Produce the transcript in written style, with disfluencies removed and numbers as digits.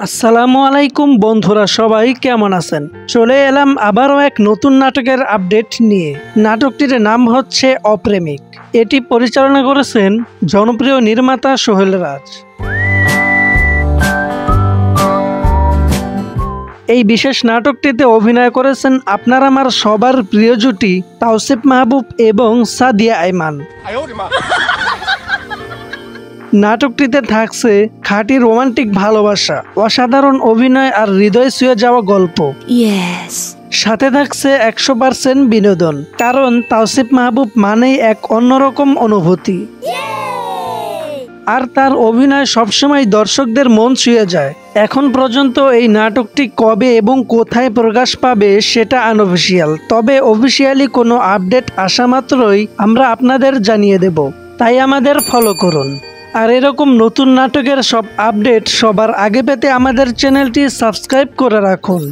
আসসালামু আলাইকুম বন্ধুরা, সবাই কেমন আছেন? চলে এলাম আবারও এক নতুন নাটকের আপডেট নিয়ে। নাটকটির নাম হচ্ছে অপ্রেমিক। এটি পরিচালনা করেছেন জনপ্রিয় নির্মাতা সোহেল রাজ। এই বিশেষ নাটকটিতে অভিনয় করেছেন আপনার আমার সবার প্রিয় জুটি তাওসিফ মাহবুব এবং সাদিয়া আইমান। নাটকটিতে থাকছে খাঁটি রোমান্টিক ভালোবাসা, অসাধারণ অভিনয় আর হৃদয় ছুঁয়ে যাওয়া গল্প। সাথে থাকছে 100% বিনোদন, কারণ তাওসিফ মাহবুব মানেই এক অন্যরকম অনুভূতি। আর তার অভিনয় সবসময় দর্শকদের মন ছুঁয়ে যায়। এখন পর্যন্ত এই নাটকটি কবে এবং কোথায় প্রকাশ পাবে সেটা আনঅফিসিয়াল, তবে অফিসিয়ালি কোনো আপডেট আসা মাত্রই আমরা আপনাদের জানিয়ে দেব, তাই আমাদের ফলো করুন। আর এরকম নতুন নাটকের সব আপডেট সবার আগে পেতে আমাদের চ্যানেলটি সাবস্ক্রাইব করে রাখুন।